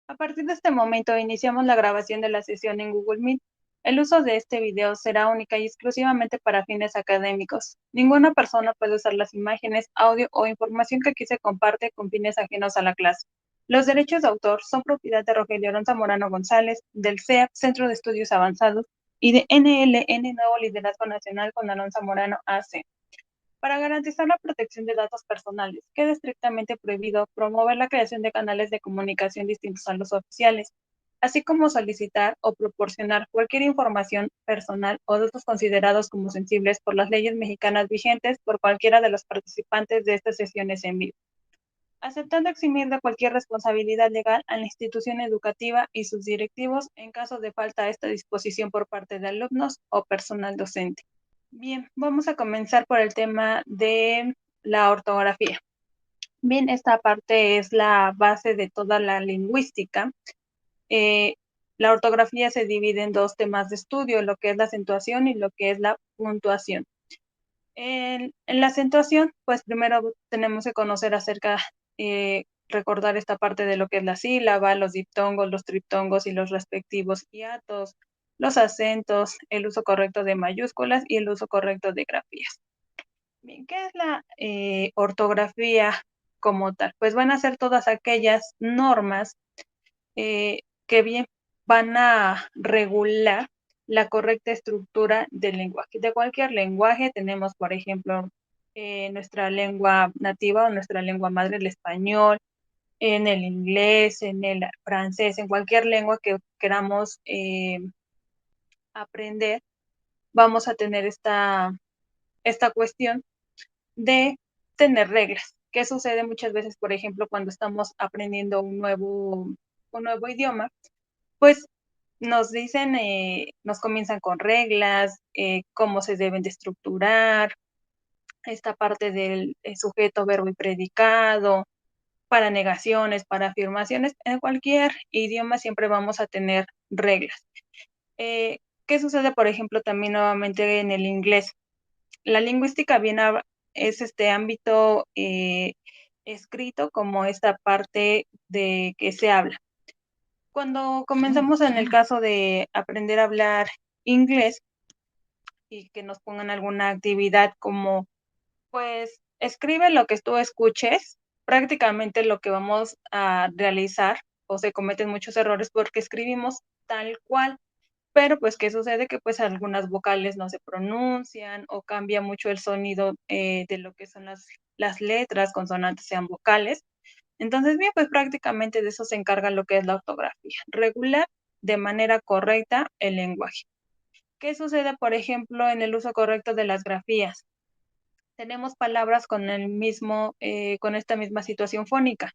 A partir de este momento iniciamos la grabación de la sesión en Google Meet. El uso de este video será única y exclusivamente para fines académicos. Ninguna persona puede usar las imágenes, audio o información que aquí se comparte con fines ajenos a la clase. Los derechos de autor son propiedad de Rogelio Alonso Morano González, del CEAP, Centro de Estudios Avanzados, y de NLN Nuevo Liderazgo Nacional con Alonso Morano AC. Para garantizar la protección de datos personales, queda estrictamente prohibido promover la creación de canales de comunicación distintos a los oficiales, así como solicitar o proporcionar cualquier información personal o datos considerados como sensibles por las leyes mexicanas vigentes por cualquiera de los participantes de estas sesiones en vivo, aceptando eximir de cualquier responsabilidad legal a la institución educativa y sus directivos en caso de falta a esta disposición por parte de alumnos o personal docente. Bien, vamos a comenzar por el tema de la ortografía. Bien, esta parte es la base de toda la lingüística. Eh, la ortografía se divide en dos temas de estudio, lo que es la acentuación y lo que es la puntuación. En la acentuación, pues primero tenemos que conocer acerca, recordar esta parte de lo que es la sílaba, los diptongos, los triptongos y los respectivos hiatos, los acentos, el uso correcto de mayúsculas y el uso correcto de grafías. Bien, ¿qué es la ortografía como tal? Pues van a ser todas aquellas normas que bien van a regular la correcta estructura del lenguaje. De cualquier lenguaje tenemos, por ejemplo, nuestra lengua nativa o nuestra lengua madre, el español, en el inglés, en el francés, en cualquier lengua que queramos aprender, vamos a tener esta cuestión de tener reglas. ¿Qué sucede muchas veces, por ejemplo, cuando estamos aprendiendo un nuevo idioma? Pues nos dicen, nos comienzan con reglas, cómo se deben de estructurar, esta parte del sujeto, verbo y predicado, para negaciones, para afirmaciones. En cualquier idioma siempre vamos a tener reglas. ¿Qué sucede, por ejemplo, también nuevamente en el inglés? La lingüística bien es este ámbito escrito como esta parte de que se habla. Cuando comenzamos en el caso de aprender a hablar inglés y que nos pongan alguna actividad como, pues, escribe lo que tú escuches, prácticamente lo que vamos a realizar, o se cometen muchos errores porque escribimos tal cual, pero pues, ¿qué sucede? Que pues algunas vocales no se pronuncian o cambia mucho el sonido de lo que son las letras, consonantes sean vocales. Entonces, bien, pues prácticamente de eso se encarga lo que es la ortografía, regular de manera correcta el lenguaje. ¿Qué sucede, por ejemplo, en el uso correcto de las grafías? Tenemos palabras con con esta misma situación fónica.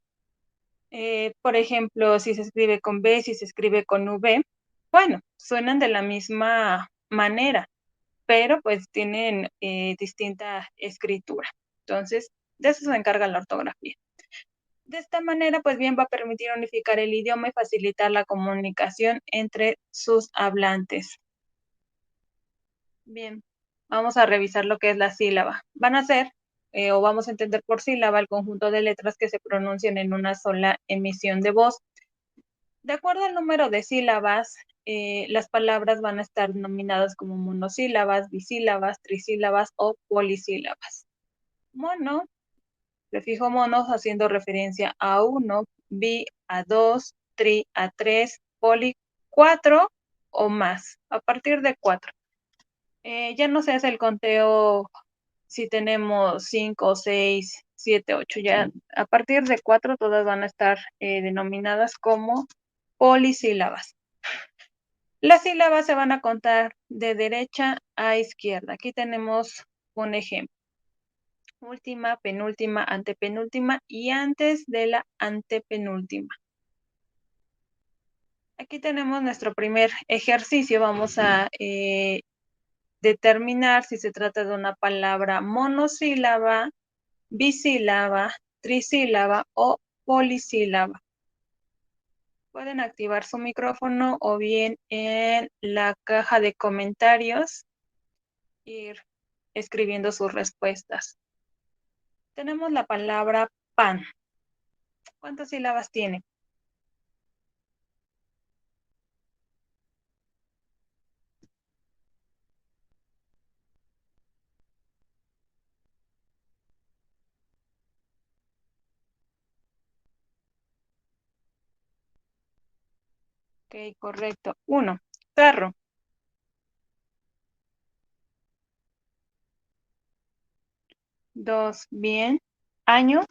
Por ejemplo, si se escribe con B, si se escribe con V, bueno, suenan de la misma manera, pero pues tienen distinta escritura. Entonces, de eso se encarga la ortografía. De esta manera, pues bien, va a permitir unificar el idioma y facilitar la comunicación entre sus hablantes. Bien, vamos a revisar lo que es la sílaba. Van a ser, o vamos a entender por sílaba, el conjunto de letras que se pronuncian en una sola emisión de voz. De acuerdo al número de sílabas, las palabras van a estar denominadas como monosílabas, bisílabas, trisílabas o polisílabas. Mono, prefijo monos haciendo referencia a uno, bi a dos, tri a tres, poli cuatro o más, a partir de cuatro. Ya no se hace el conteo si tenemos 5, 6, 7, 8, ya a partir de 4 todas van a estar denominadas como polisílabas. Las sílabas se van a contar de derecha a izquierda. Aquí tenemos un ejemplo. Última, penúltima, antepenúltima y antes de la antepenúltima. Aquí tenemos nuestro primer ejercicio. Vamos a determinar si se trata de una palabra monosílaba, bisílaba, trisílaba o polisílaba. Pueden activar su micrófono o bien en la caja de comentarios ir escribiendo sus respuestas. Tenemos la palabra pan. ¿Cuántas sílabas tiene? Ok, correcto. 1. Carro. 2. Bien. Año.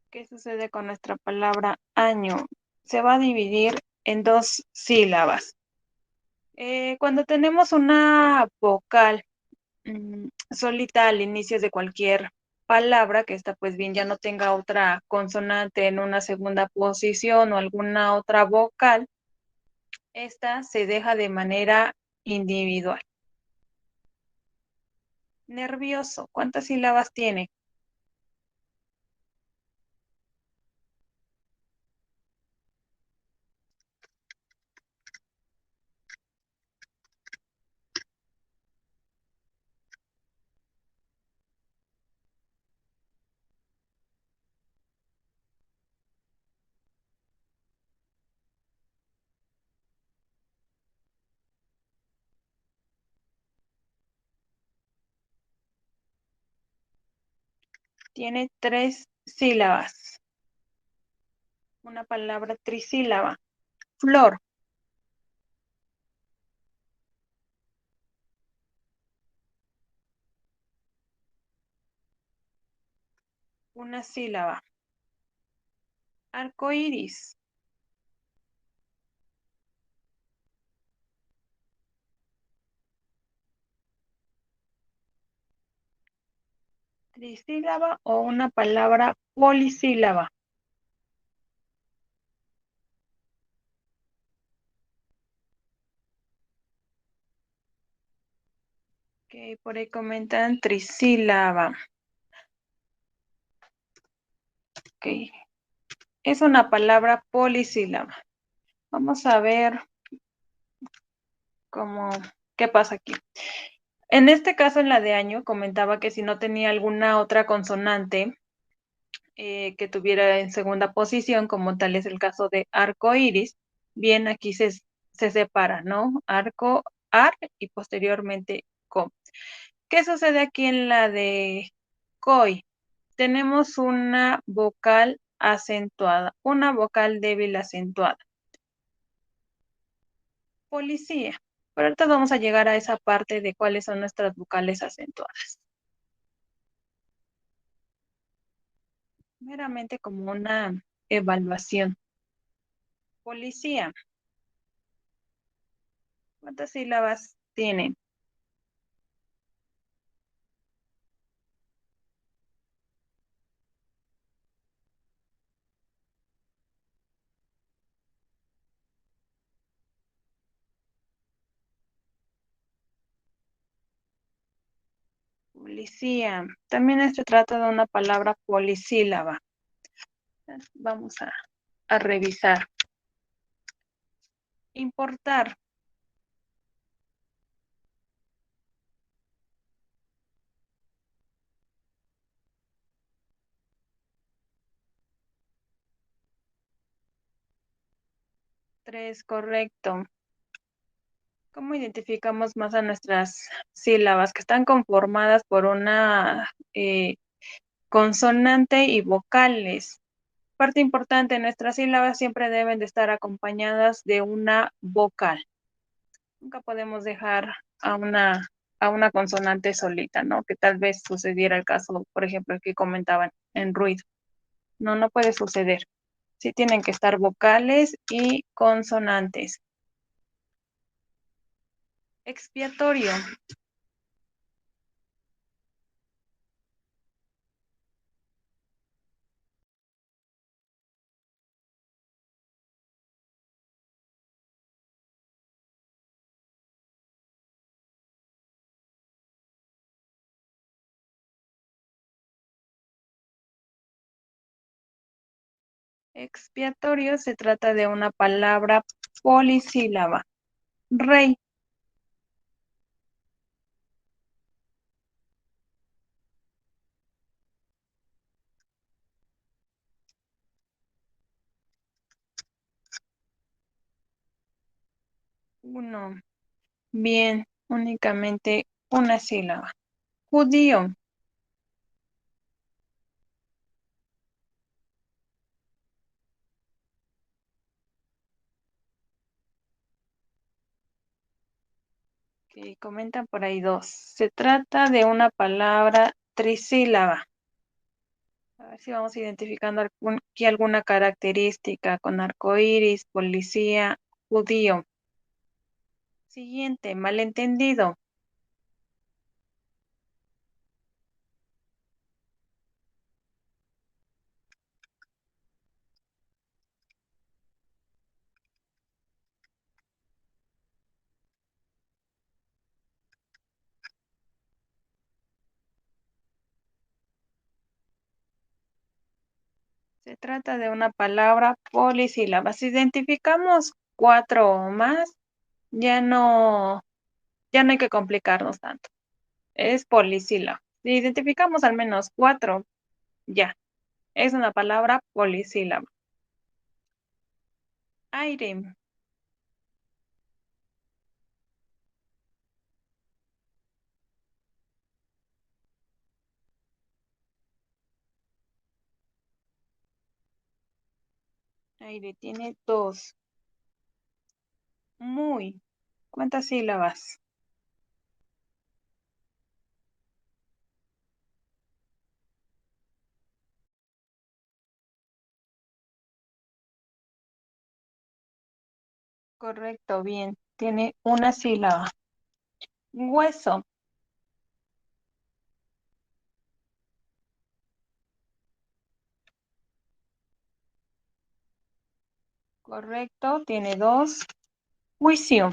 ¿Qué sucede con nuestra palabra año? Se va a dividir en dos sílabas. Cuando tenemos una vocal solita al inicio de cualquier palabra, que esta pues bien ya no tenga otra consonante en una segunda posición o alguna otra vocal, esta se deja de manera individual. Nervioso, ¿cuántas sílabas tiene? Tiene 3 sílabas. Una palabra trisílaba. Flor, una sílaba. Arco iris, trisílaba o una palabra polisílaba. Ok, por ahí comentan trisílaba. Ok, es una palabra polisílaba. Vamos a ver cómo, qué pasa aquí. En este caso, en la de año, comentaba que si no tenía alguna otra consonante que tuviera en segunda posición, como tal es el caso de arco iris, bien aquí se separa, ¿no? Arco, ar y posteriormente co. ¿Qué sucede aquí en la de COI? Tenemos una vocal acentuada, una vocal débil acentuada. Policía. Pero ahorita vamos a llegar a esa parte de cuáles son nuestras vocales acentuadas. Meramente como una evaluación. Policía. ¿Cuántas sílabas tiene? Policía. También se trata de una palabra polisílaba. Vamos a revisar. Importar. Tres, correcto. ¿Cómo identificamos más a nuestras sílabas que están conformadas por una consonante y vocales? Parte importante, nuestras sílabas siempre deben de estar acompañadas de una vocal. Nunca podemos dejar a una consonante solita, ¿no? Que tal vez sucediera el caso, por ejemplo, el que comentaban en ruido. No, no puede suceder. Sí tienen que estar vocales y consonantes. Expiatorio. Expiatorio se trata de una palabra polisílaba. Rey. Uno. Bien, únicamente una sílaba. Judío. Que comentan por ahí dos. Se trata de una palabra trisílaba. A ver si vamos identificando aquí alguna característica con arcoíris, policía, judío. Siguiente, malentendido. Se trata de una palabra polisílaba. Si identificamos cuatro o más, ya no, ya no hay que complicarnos tanto. Es polisílaba. Si identificamos al menos cuatro, ya. Es una palabra polisílaba. Aire. Aire tiene dos. Muy. ¿Cuántas sílabas? Correcto, bien. Tiene una sílaba. Hueso. Correcto, tiene dos. Juicio.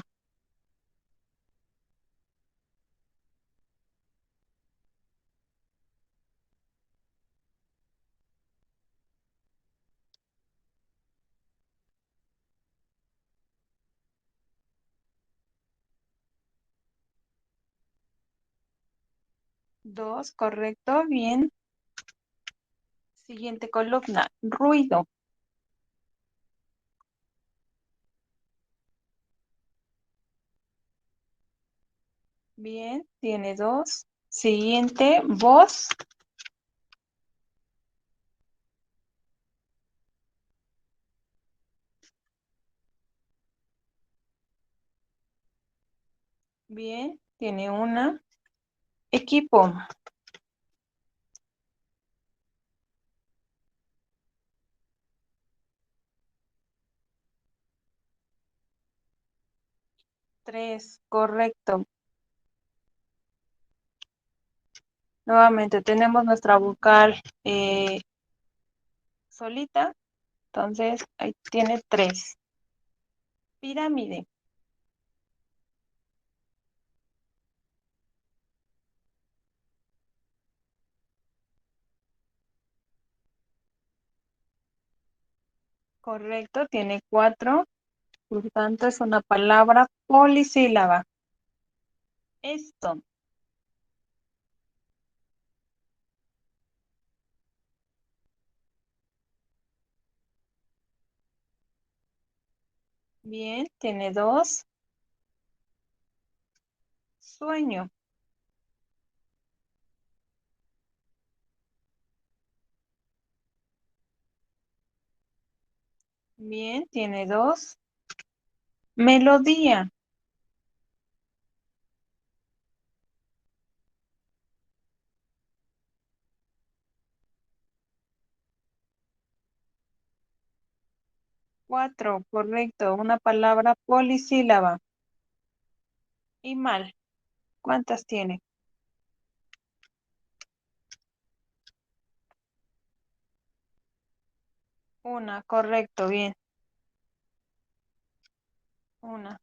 Dos, correcto, bien. Siguiente columna. Ruido. Bien, tiene dos. Siguiente, voz. Bien, tiene una. Equipo. Tres, correcto. Nuevamente tenemos nuestra vocal solita, entonces ahí tiene tres. Pirámide. Correcto, tiene cuatro. Por lo tanto, es una palabra polisílaba. Esto. Bien, tiene dos. Sueño. Bien, tiene dos. Melodía. Cuatro, correcto. Una palabra polisílaba. Y mal. ¿Cuántas tiene? Una, correcto, bien. Una.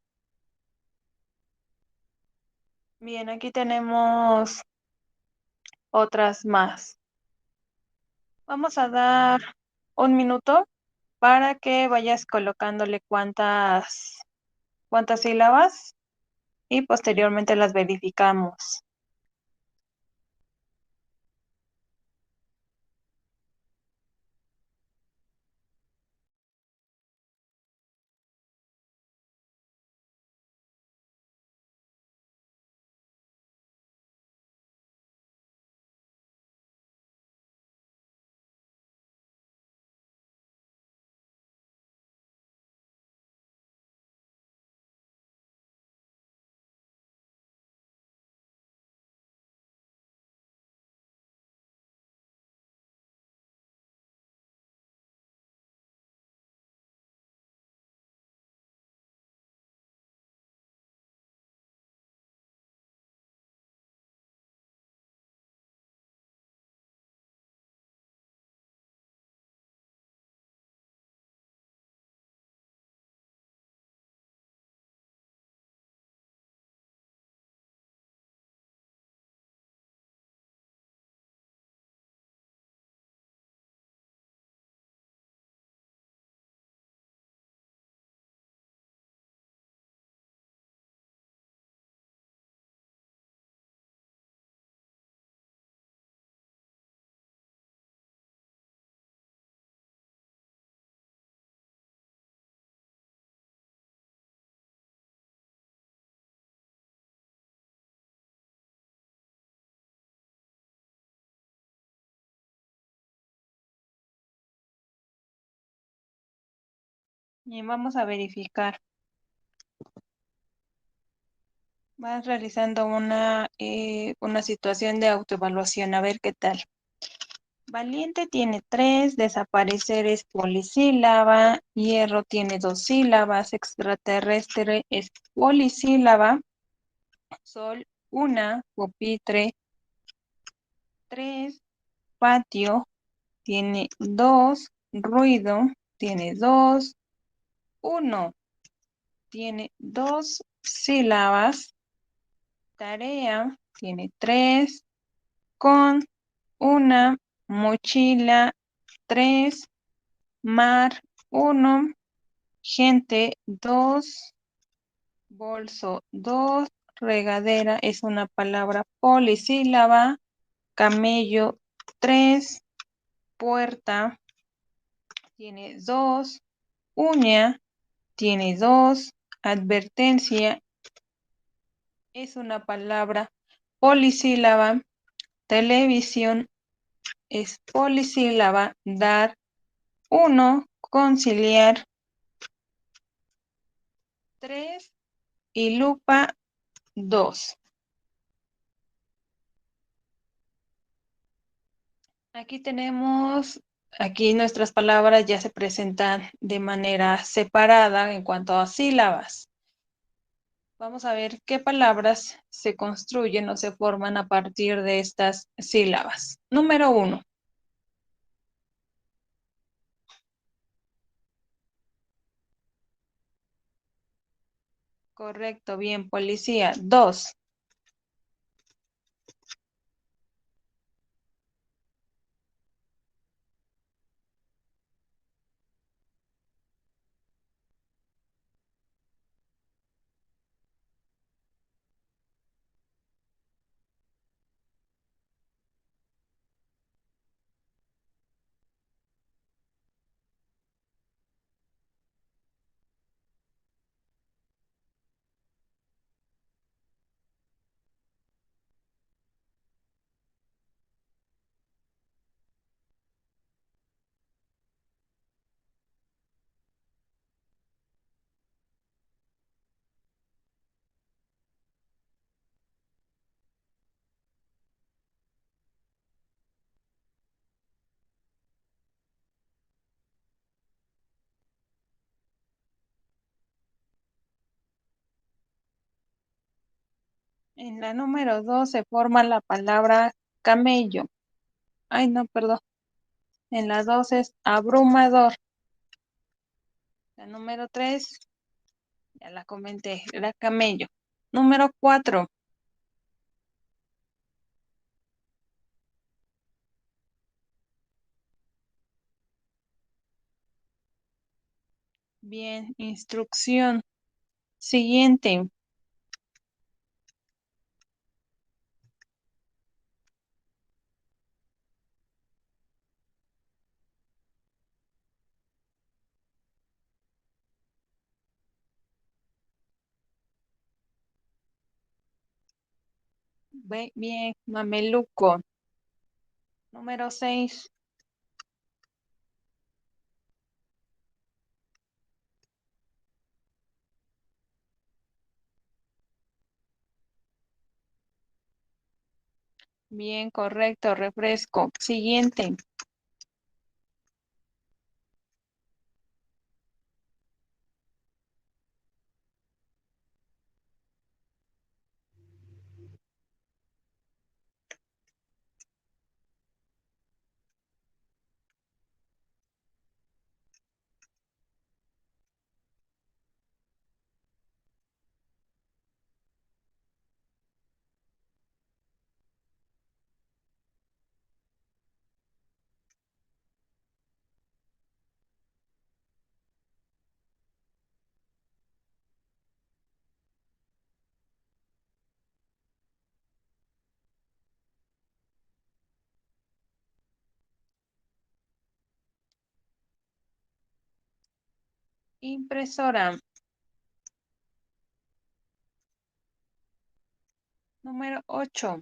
Bien, aquí tenemos otras más. Vamos a dar un minuto para que vayas colocándole cuántas sílabas y posteriormente las verificamos. Y vamos a verificar. Vas realizando una situación de autoevaluación, a ver qué tal. Valiente tiene 3, desaparecer es polisílaba, hierro tiene 2 sílabas, extraterrestre es polisílaba, sol 1, pupitre 3, patio tiene 2, ruido tiene 2, 1 tiene 2 sílabas, tarea tiene 3, con 1, mochila 3, mar 1, gente 2, bolso 2, regadera es una palabra polisílaba, camello 3, puerta tiene 2, uña tiene 2, advertencia es una palabra polisílaba, televisión es polisílaba, dar 1, conciliar 3 y lupa 2. Aquí tenemos, aquí nuestras palabras ya se presentan de manera separada en cuanto a sílabas. Vamos a ver qué palabras se construyen o se forman a partir de estas sílabas. Número 1. Correcto, bien, policía. 2. En la número 2 se forma la palabra camello. Ay, no, perdón. En la 2 es abrumador. La número 3, ya la comenté, era camello. Número 4. Bien, instrucción. Siguiente. Bien, mameluco. Número 6. Bien, correcto, refresco. Siguiente. Impresora. Número 8.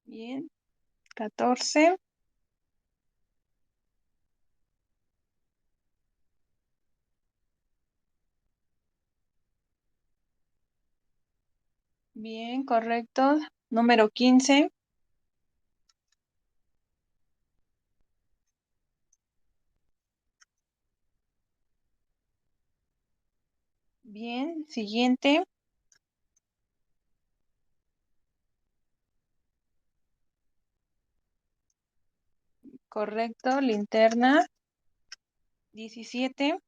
Bien, 14. Bien, correcto. Número 15. Bien, siguiente. Correcto, linterna. 17.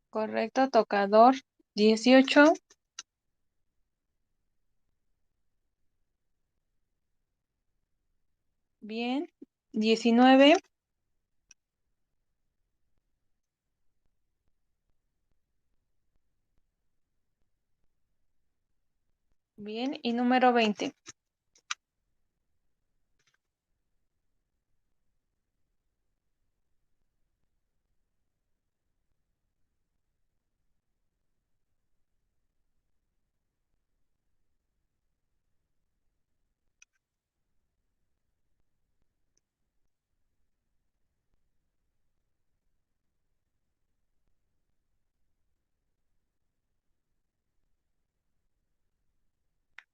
Correcto, tocador. 18. Bien. 19. Bien, y número 20.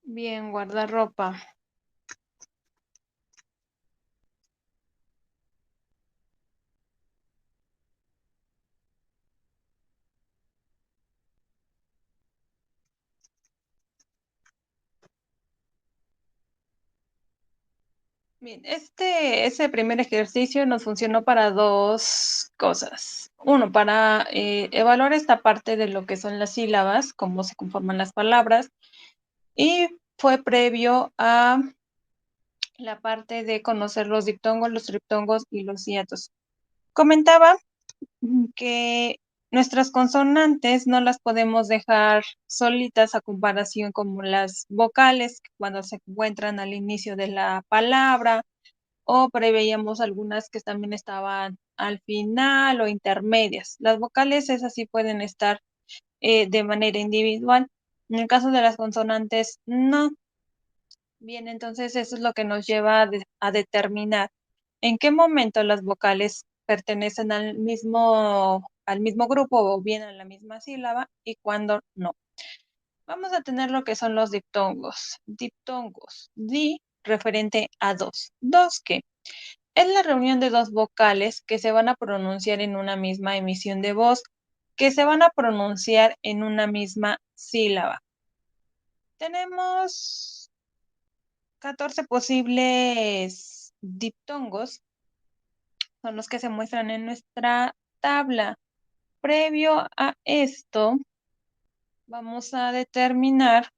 Bien, guardarropa. Bien, ese primer ejercicio nos funcionó para dos cosas. Uno, para evaluar esta parte de lo que son las sílabas, cómo se conforman las palabras, y fue previo a la parte de conocer los diptongos, los triptongos y los hiatos. Comentaba que nuestras consonantes no las podemos dejar solitas a comparación como las vocales cuando se encuentran al inicio de la palabra, o preveíamos algunas que también estaban al final o intermedias. Las vocales esas sí pueden estar de manera individual. En el caso de las consonantes, no. Bien, entonces eso es lo que nos lleva a determinar en qué momento las vocales pertenecen al mismo grupo o bien a la misma sílaba y cuándo no. Vamos a tener lo que son los diptongos. Diptongos. Di referente a dos. Dos que es la reunión de dos vocales que se van a pronunciar en una misma emisión de voz, que se van a pronunciar en una misma sílaba. Tenemos 14 posibles diptongos, son los que se muestran en nuestra tabla. Previo a esto, vamos a determinar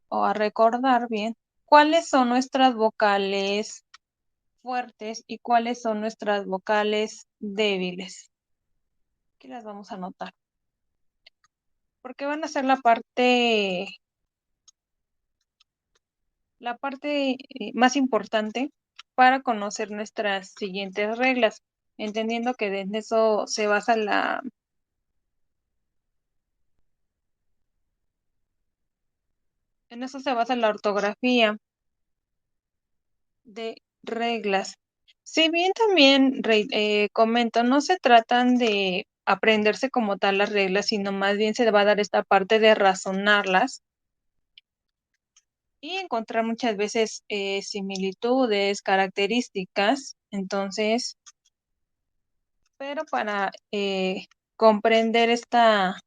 o a recordar bien cuáles son nuestras vocales fuertes y cuáles son nuestras vocales débiles. Aquí las vamos a anotar, porque van a ser la parte más importante para conocer nuestras siguientes reglas, entendiendo que en eso se basa la ortografía de reglas. Si bien también comento, no se tratan de aprenderse como tal las reglas, sino más bien se va a dar esta parte de razonarlas y encontrar muchas veces similitudes, características. Entonces, pero para comprender esta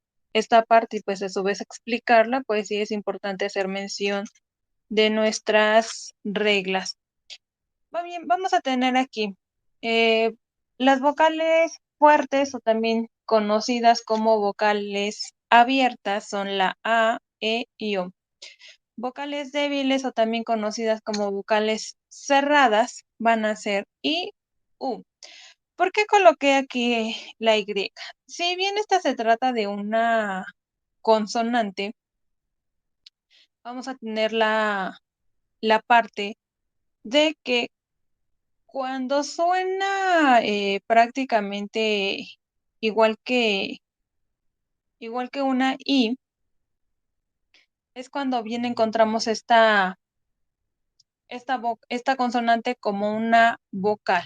parte y pues a su vez explicarla, pues sí es importante hacer mención de nuestras reglas. Va bien, vamos a tener aquí eh, las vocales fuertes o también conocidas como vocales abiertas son la A, E y O. Vocales débiles o también conocidas como vocales cerradas van a ser I, U. ¿Por qué coloqué aquí la Y? Si bien esta se trata de una consonante, vamos a tener la parte de que cuando suena prácticamente igual que, igual que una I, es cuando bien encontramos esta consonante como una vocal.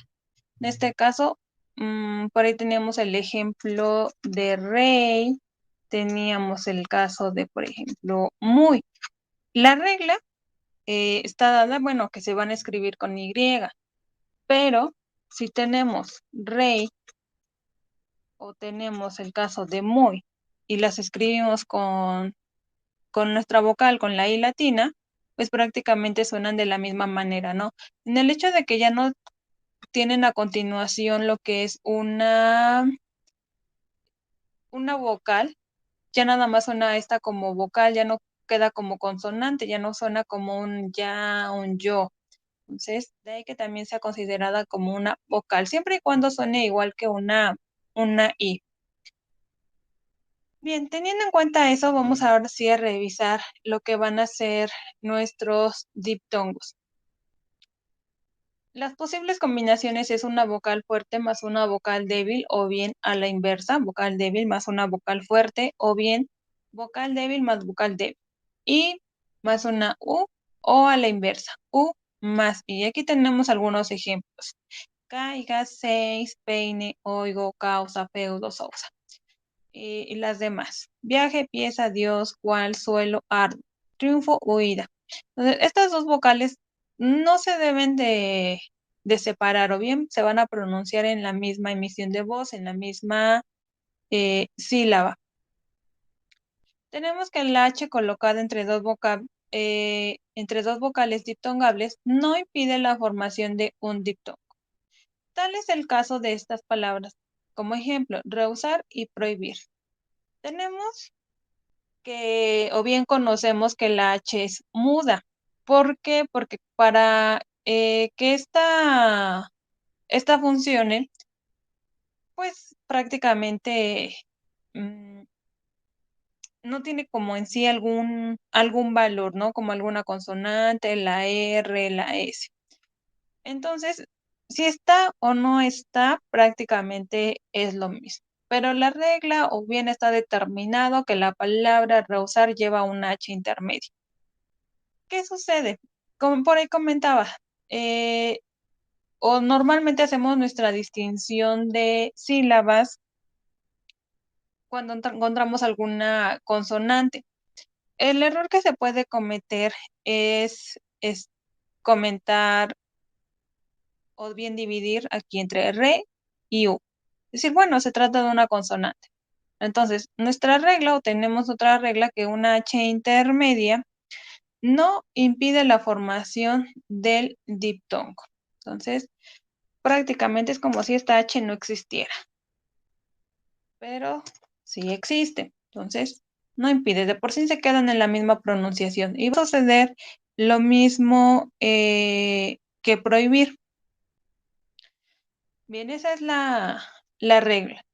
En este caso, por ahí teníamos el ejemplo de rey, teníamos el caso de, por ejemplo, muy. La regla está dada, bueno, que se van a escribir con Y, pero si tenemos rey o tenemos el caso de muy y las escribimos con nuestra vocal, con la I latina, pues prácticamente suenan de la misma manera, ¿no? En el hecho de que ya no tienen a continuación lo que es una vocal, ya nada más suena esta como vocal, ya no queda como consonante, ya no suena como un ya, un yo. Entonces, de ahí que también sea considerada como una vocal, siempre y cuando suene igual que una I. Bien, teniendo en cuenta eso, vamos ahora sí a revisar lo que van a ser nuestros diptongos. Las posibles combinaciones es una vocal fuerte más una vocal débil o bien a la inversa, vocal débil más una vocal fuerte o bien vocal débil más vocal débil y más una U o a la inversa, U más I. Aquí tenemos algunos ejemplos. Caiga, seis, peine, oigo, causa, feudo, sousa. Y las demás. Viaje, pieza, Dios, cual, suelo, ardo. Triunfo, huida. Entonces, estas dos vocales no se deben de separar o bien se van a pronunciar en la misma emisión de voz, en la misma sílaba. Tenemos que la H colocada entre dos vocales diptongables no impide la formación de un diptongo. Tal es el caso de estas palabras. Como ejemplo, rehusar y prohibir. Tenemos que, o bien conocemos que la H es muda. ¿Por qué? Porque para que esta funcione, pues prácticamente no tiene como en sí algún valor, ¿no? Como alguna consonante, la R, la S. Entonces, si está o no está, prácticamente es lo mismo. Pero la regla o bien está determinado que la palabra rehusar lleva un H intermedio. ¿Qué sucede? Como por ahí comentaba, eh, o normalmente hacemos nuestra distinción de sílabas cuando encontramos alguna consonante. El error que se puede cometer es comentar o bien dividir aquí entre re y u. Es decir, bueno, se trata de una consonante. Entonces, nuestra regla o tenemos otra regla que una H intermedia no impide la formación del diptongo. Entonces, prácticamente es como si esta H no existiera, pero sí existe. Entonces, no impide, de por sí se quedan en la misma pronunciación. Y va a suceder lo mismo que prohibir. Bien, esa es la regla.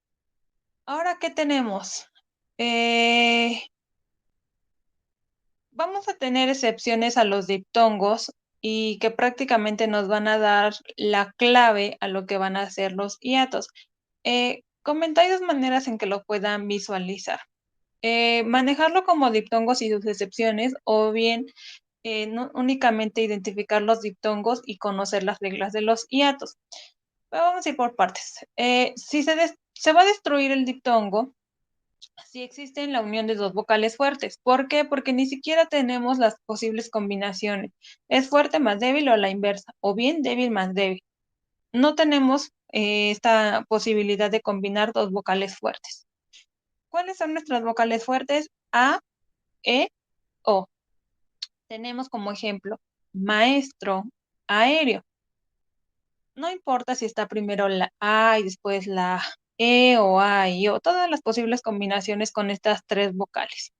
Ahora, ¿qué tenemos? Vamos a tener excepciones a los diptongos y que prácticamente nos van a dar la clave a lo que van a ser los hiatos. Comenta, hay dos maneras en que lo puedan visualizar. Manejarlo como diptongos y sus excepciones, o bien no únicamente identificar los diptongos y conocer las reglas de los hiatos. Pero vamos a ir por partes. Si se va a destruir el diptongo, si existe la unión de dos vocales fuertes. ¿Por qué? Porque ni siquiera tenemos las posibles combinaciones. Es fuerte más débil o la inversa, o bien débil más débil. No tenemos esta posibilidad de combinar dos vocales fuertes. ¿Cuáles son nuestras vocales fuertes? A, E, O. Tenemos como ejemplo maestro, aéreo. No importa si está primero la A y después la E o A y O, todas las posibles combinaciones con estas tres vocales.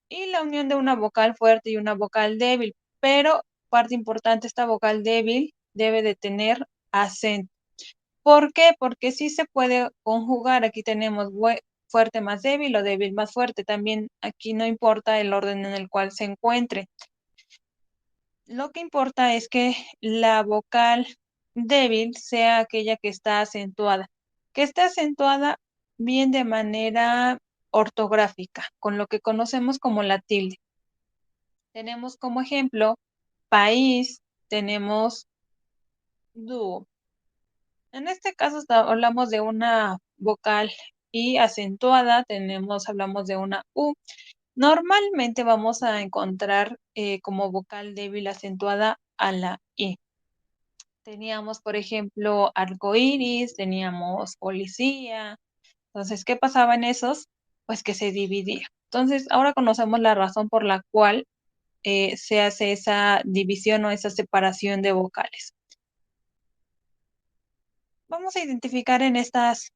Y la unión de una vocal fuerte y una vocal débil, pero parte importante, esta vocal débil debe de tener acento. ¿Por qué? Porque sí se puede conjugar, aquí tenemos fuerte más débil o débil más fuerte, también aquí no importa el orden en el cual se encuentre. Lo que importa es que la vocal débil sea aquella que está acentuada, que esté acentuada bien de manera ortográfica, con lo que conocemos como la tilde. Tenemos como ejemplo país, tenemos dúo. En este caso hablamos de una vocal y acentuada, hablamos de una U. Normalmente vamos a encontrar como vocal débil acentuada a la I. Teníamos, por ejemplo, arcoíris, teníamos policía. Entonces, ¿qué pasaba en esos? Pues que se dividía. Entonces, ahora conocemos la razón por la cual se hace esa división o esa separación de vocales. Vamos a identificar en estas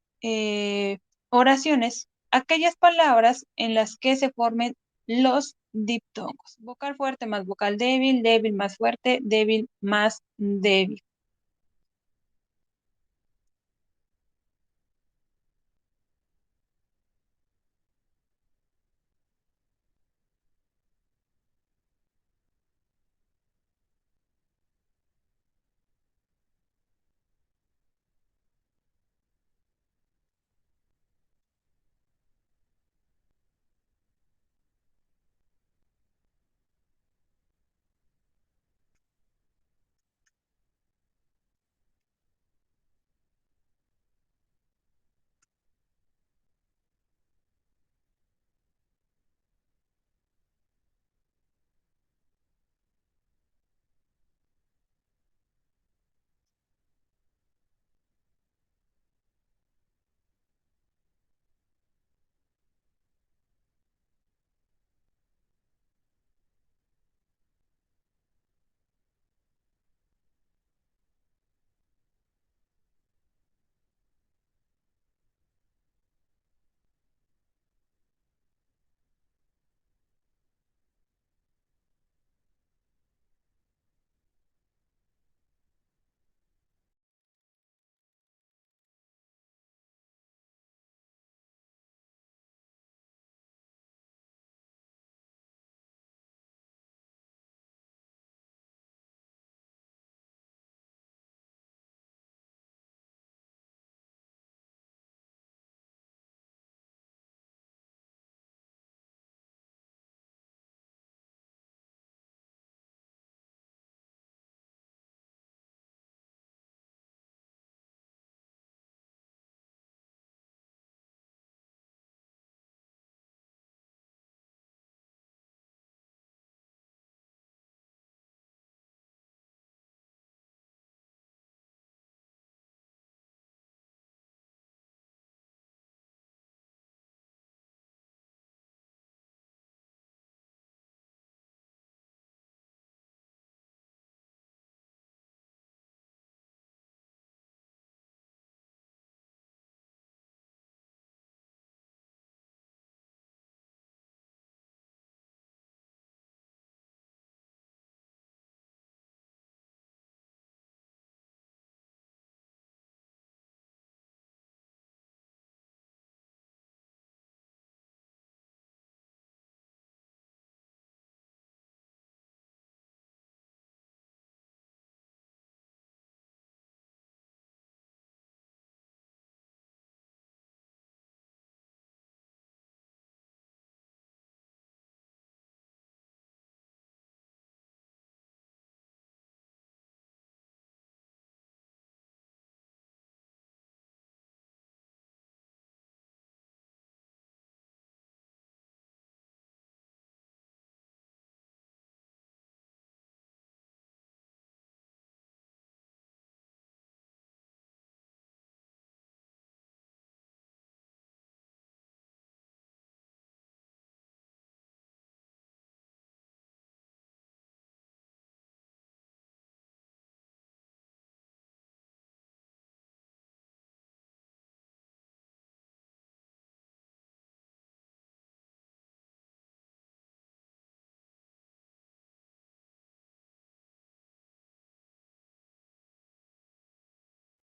oraciones aquellas palabras en las que se formen los diptongos. Vocal fuerte más vocal débil, débil más fuerte, débil más débil.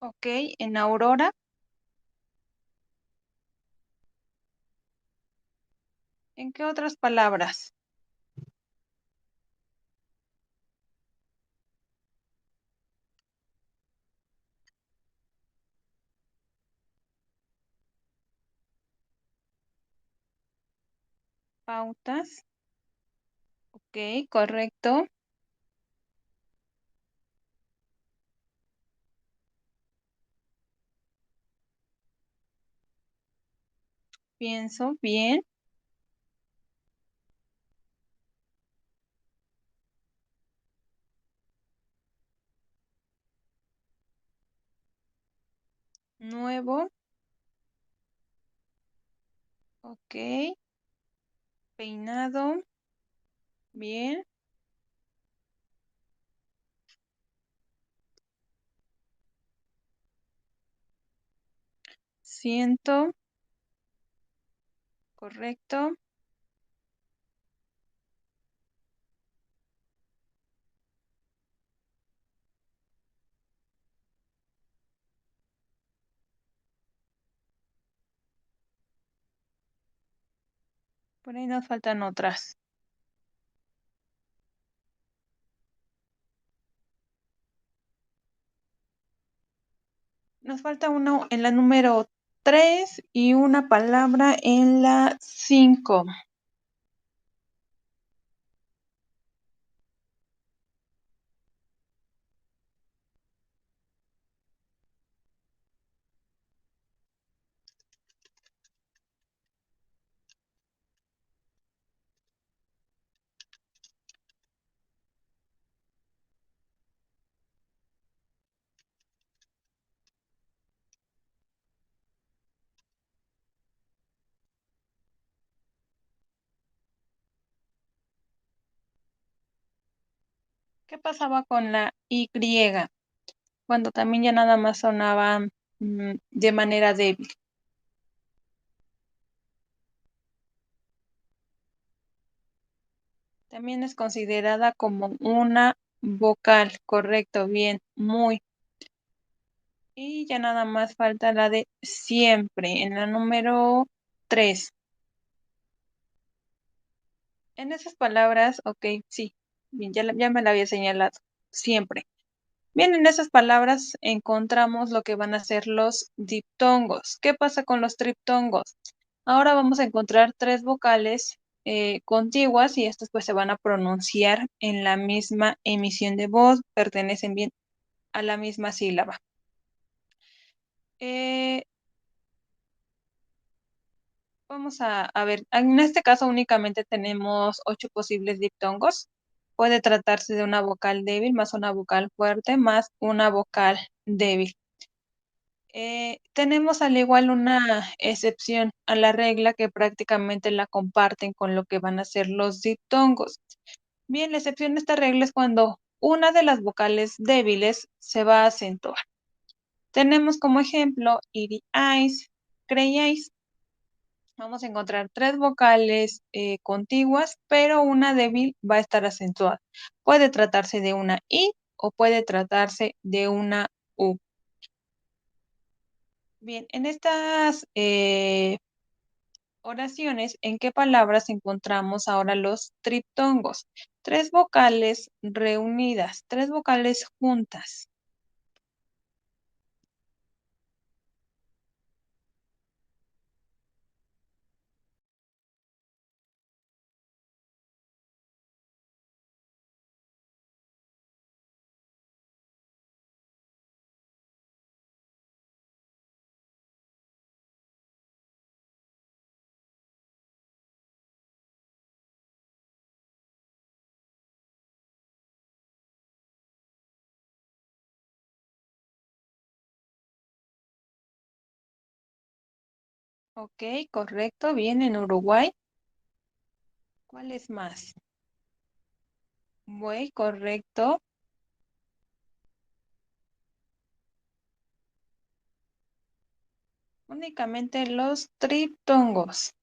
Ok, en Aurora, ¿en qué otras palabras? Pautas. Ok, correcto. Pienso bien. 9. Ok. Peinado. Bien. 100. Correcto. Por ahí nos faltan otras. Nos falta una en la número 3 y una palabra en la 5. ¿Qué pasaba con la Y? Cuando también ya nada más sonaba de manera débil. También es considerada como una vocal. Correcto, bien, muy. Y ya nada más falta la de siempre, en la número 3. En esas palabras, ok, sí, bien, ya me la había señalado, siempre. Bien, en esas palabras encontramos lo que van a ser los diptongos. ¿Qué pasa con los triptongos? Ahora vamos a encontrar tres vocales contiguas y estas pues se van a pronunciar en la misma emisión de voz, pertenecen bien a la misma sílaba. Eh, Vamos a ver, en este caso únicamente tenemos 8 posibles diptongos. Puede tratarse de una vocal débil más una vocal fuerte más una vocal débil. Tenemos al igual una excepción a la regla que prácticamente la comparten con lo que van a ser los diptongos. Bien, la excepción de esta regla es cuando una de las vocales débiles se va a acentuar. Tenemos como ejemplo iríais, creíais. Vamos a encontrar tres vocales contiguas, pero una débil va a estar acentuada. Puede tratarse de una I o puede tratarse de una U. Bien, en estas oraciones, ¿en qué palabras encontramos ahora los triptongos? Tres vocales reunidas, tres vocales juntas. Ok, correcto, bien en Uruguay. ¿Cuál es más? Buey, correcto. Únicamente los triptongos.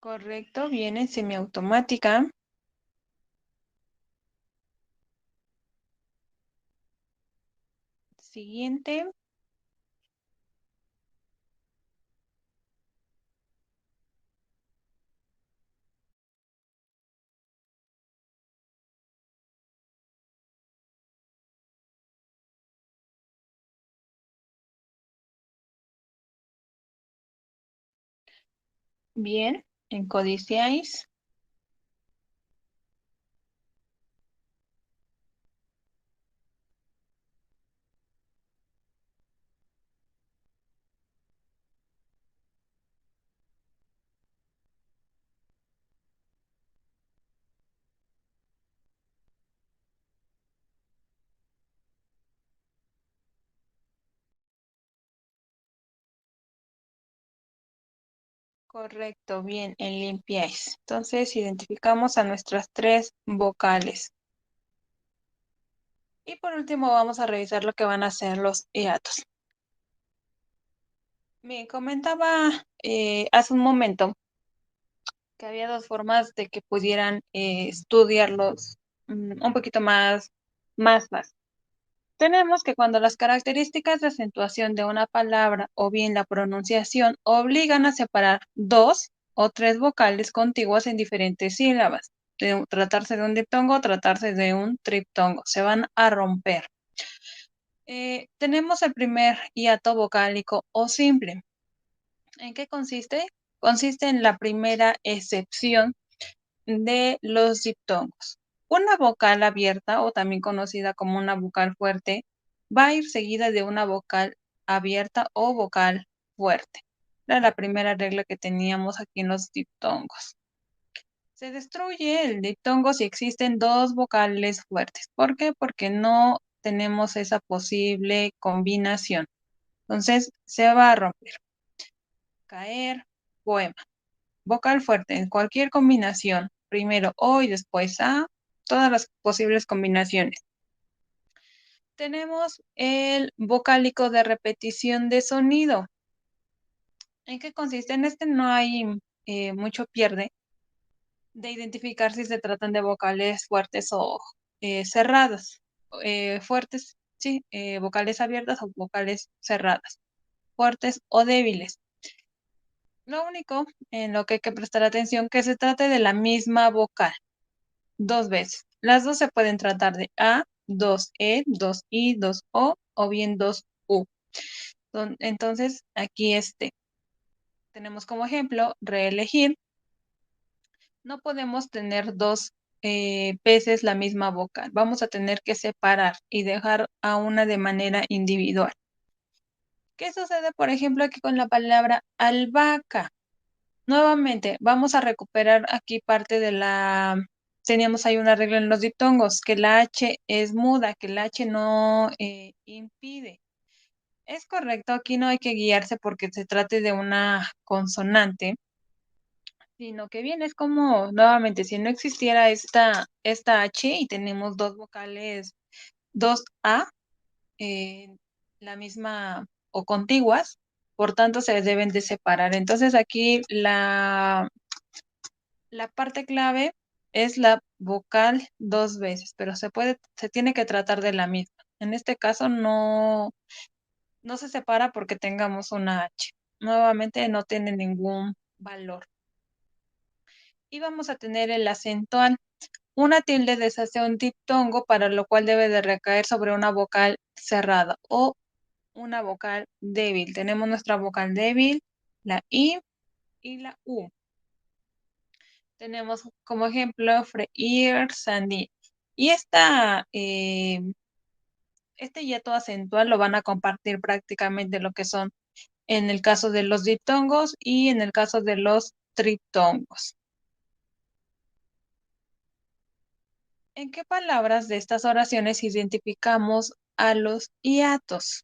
Correcto, viene semiautomática. Siguiente. Bien, en codiciáis. Correcto, bien, en limpiáis. Entonces identificamos a nuestras tres vocales. Y por último vamos a revisar lo que van a ser los hiatos. Me comentaba hace un momento que había dos formas de que pudieran estudiarlos un poquito más fácil. Tenemos que cuando las características de acentuación de una palabra o bien la pronunciación obligan a separar dos o tres vocales contiguas en diferentes sílabas, de tratarse de un diptongo o tratarse de un triptongo, se van a romper. Tenemos el primer hiato vocálico o simple. ¿En qué consiste? Consiste en la primera excepción de los diptongos. Una vocal abierta, o también conocida como una vocal fuerte, va a ir seguida de una vocal abierta o vocal fuerte. Era la primera regla que teníamos aquí en los diptongos. Se destruye el diptongo si existen dos vocales fuertes. ¿Por qué? Porque no tenemos esa posible combinación. Entonces se va a romper. Caer, poema. Vocal fuerte en cualquier combinación, primero O y después A, todas las posibles combinaciones. Tenemos el vocálico de repetición de sonido. ¿En qué consiste? En este no hay mucho pierde de identificar si se tratan de vocales fuertes o cerradas. Fuertes, sí, vocales abiertas o vocales cerradas, fuertes o débiles. Lo único en lo que hay que prestar atención que se trate de la misma vocal dos veces. Las dos se pueden tratar de A, dos E, dos I, dos O bien dos U. Entonces, aquí tenemos como ejemplo reelegir. No podemos tener dos veces la misma vocal. Vamos a tener que separar y dejar a una de manera individual. ¿Qué sucede, por ejemplo, aquí con la palabra albahaca? Nuevamente, vamos a recuperar aquí parte de teníamos ahí una regla en los diptongos, que la H es muda, que la H no impide. Es correcto, aquí no hay que guiarse porque se trate de una consonante, sino que bien es como, nuevamente, si no existiera esta H y tenemos dos vocales, dos A, eh, la misma o contiguas, por tanto se deben de separar. Entonces aquí la parte clave es la vocal dos veces, pero se tiene que tratar de la misma. En este caso no se separa porque tengamos una H. Nuevamente no tiene ningún valor. Y vamos a tener el acentual. Una tilde deshace un diptongo, para lo cual debe de recaer sobre una vocal cerrada o una vocal débil. Tenemos nuestra vocal débil, la I y la U. Tenemos como ejemplo freír, sandy. Y este hiato acentual lo van a compartir prácticamente lo que son en el caso de los diptongos y en el caso de los triptongos. ¿En qué palabras de estas oraciones identificamos a los hiatos?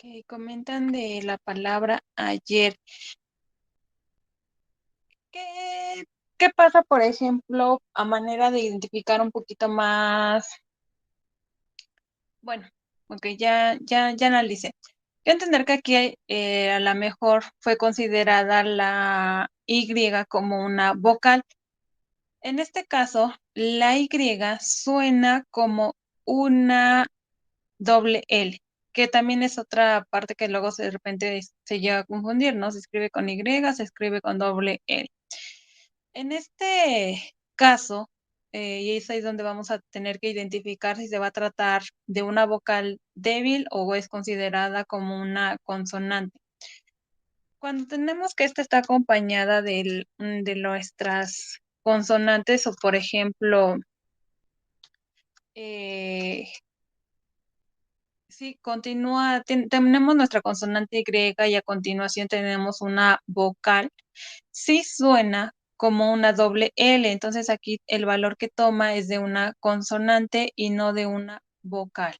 Que comentan de la palabra ayer. ¿Qué, qué pasa, por ejemplo, a manera de identificar un poquito más? Bueno. Ok, ya analicé. Quiero entender que aquí a lo mejor fue considerada la Y como una vocal. En este caso, la Y suena como una doble L, que también es otra parte que luego de repente se llega a confundir, ¿no? Se escribe con Y, se escribe con doble L. En este caso, y es ahí donde vamos a tener que identificar si se va a tratar de una vocal débil o es considerada como una consonante. Cuando tenemos que esta está acompañada de nuestras consonantes o, por ejemplo, eh, sí, continúa, tenemos nuestra consonante Y y a continuación tenemos una vocal, sí suena como una doble L, entonces aquí el valor que toma es de una consonante y no de una vocal.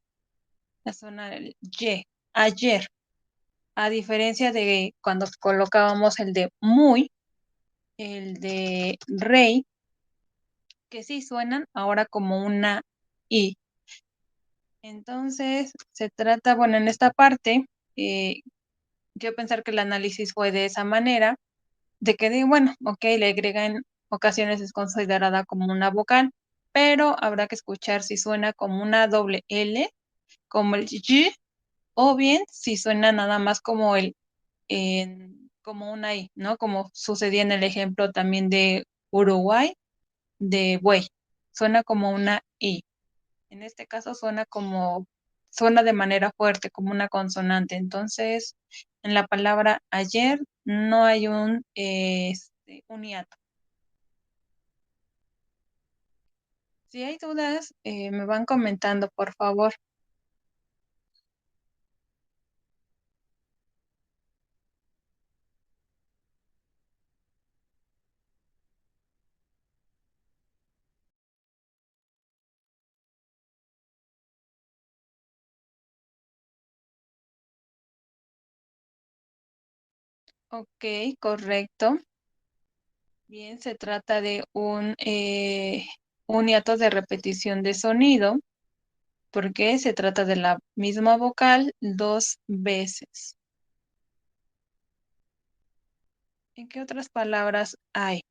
Ya suena el Y, ayer, a diferencia de cuando colocábamos el de muy, el de rey, que sí suenan ahora como una I. Entonces, se trata, bueno, en esta parte, yo pensar que el análisis fue de esa manera, de que, bueno, ok, la Y en ocasiones es considerada como una vocal, pero habrá que escuchar si suena como una doble L, como el Y, o bien si suena nada más como como una I, ¿no? Como sucedía en el ejemplo también de Uruguay, de buey, suena como una I. En este caso suena de manera fuerte, como una consonante. Entonces, en la palabra ayer no hay un hiato. Si hay dudas, me van comentando, por favor. Ok, correcto. Bien, se trata de un hiato de repetición de sonido, porque se trata de la misma vocal dos veces. ¿En qué otras palabras hay?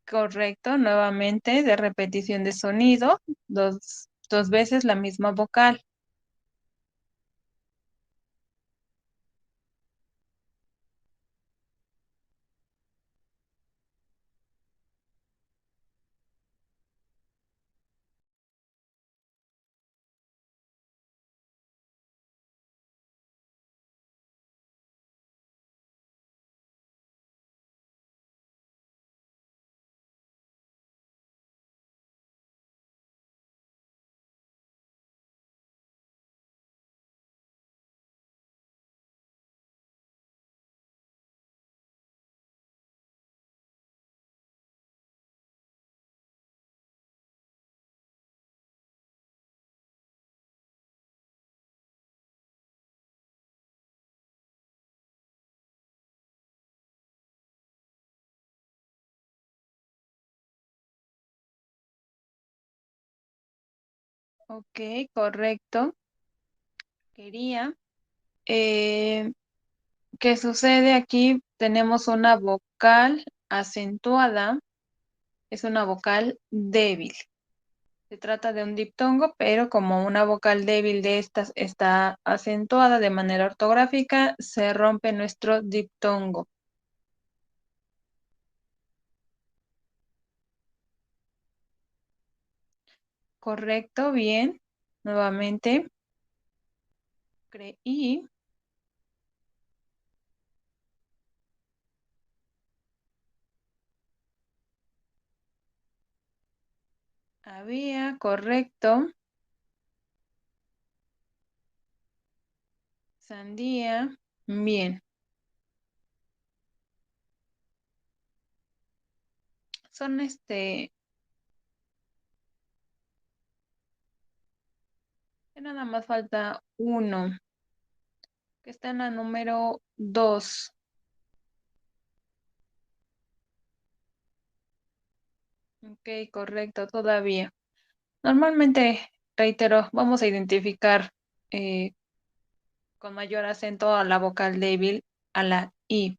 Correcto, nuevamente de repetición de sonido, dos veces la misma vocal. Ok, correcto. Quería. Eh, ¿Qué sucede aquí? Tenemos una vocal acentuada, es una vocal débil. Se trata de un diptongo, pero como una vocal débil de estas está acentuada de manera ortográfica, se rompe nuestro diptongo. Correcto, bien. Nuevamente, creí, había, correcto. Sandía, bien. Son nada más falta uno. que está en la número 2. Ok, correcto, todavía. Normalmente, reitero, vamos a identificar eh, con mayor acento a la vocal débil, a la I.